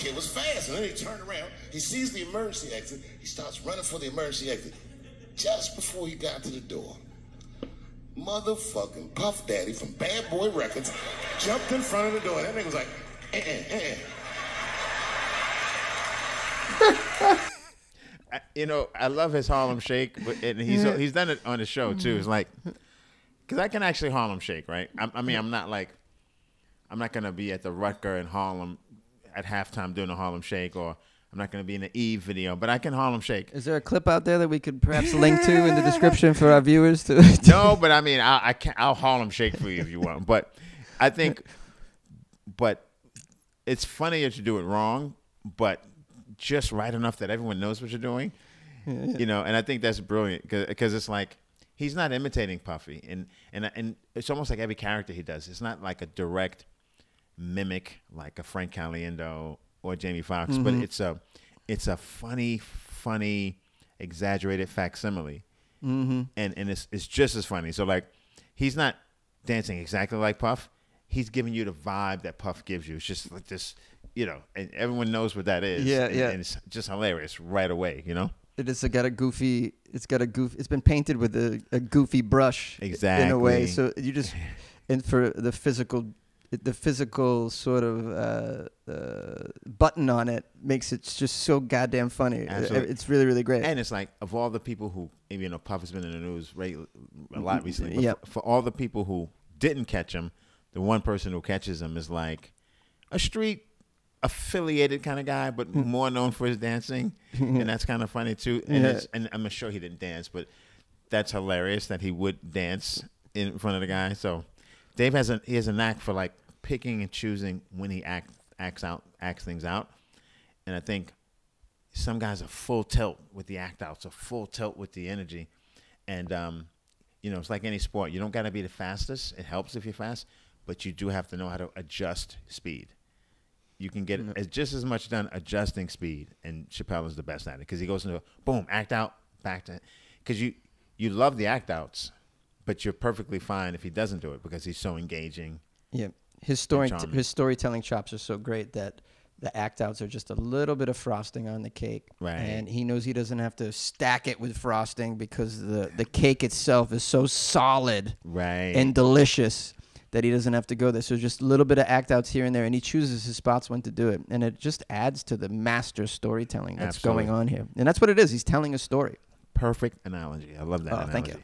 kid was fast. And then he turned around. He sees the emergency exit. He starts running for the emergency exit. Just before he got to the door, motherfucking Puff Daddy from Bad Boy Records jumped in front of the door. That nigga was like, You know, I love his Harlem Shake, but and he's done it on the show too. It's like, because I can actually Harlem Shake, right? I mean, I'm not gonna be at the Rutger in Harlem at halftime doing a Harlem Shake, or I'm not gonna be in the Eve video, but I can Harlem Shake. Is there a clip out there that we could perhaps link to in the description for our viewers? No, but I mean, I'll Harlem Shake for you if you want. But I think, but it's funny that you do it wrong, but just right enough that everyone knows what you're doing, you know. And I think that's brilliant because it's like he's not imitating Puffy, and it's almost like every character he does. It's not like a direct mimic like a Frank Caliendo or Jamie Foxx, but it's a funny, exaggerated facsimile, and it's just as funny. So like, he's not dancing exactly like Puff. He's giving you the vibe that Puff gives you. It's just like this, you know, and everyone knows what that is. Yeah, and it's just hilarious right away, you know. It's been painted with a goofy brush, exactly, in a way. So you just, and for the physical sort of button on it makes it just so goddamn funny. Absolutely. It's really, really great. And it's like, of all the people who, you know, Puff has been in the news a lot recently, but Yep. for all the people who didn't catch him, the one person who catches him is like a street affiliated kind of guy, but more known for his dancing, and that's kind of funny too. And I'm sure he didn't dance, but that's hilarious that he would dance in front of the guy. So Dave has a knack for like picking and choosing when he acts things out, and I think some guys are full tilt with the act outs, or full tilt with the energy, and you know, it's like any sport. You don't got to be the fastest. It helps if you're fast, but you do have to know how to adjust speed. You can get just as much done adjusting speed, and Chappelle is the best at it because he goes into boom, act out, back to, because you love the act outs, but you're perfectly fine if he doesn't do it because he's so engaging. Yeah, his storytelling chops are so great that the act outs are just a little bit of frosting on the cake, right? And he knows he doesn't have to stack it with frosting because the cake itself is so solid, right, and delicious, that he doesn't have to go there. So just a little bit of act outs here and there, and he chooses his spots when to do it. And it just adds to the master storytelling that's going on here. And that's what it is. He's telling a story. Perfect analogy. I love that analogy. Thank you.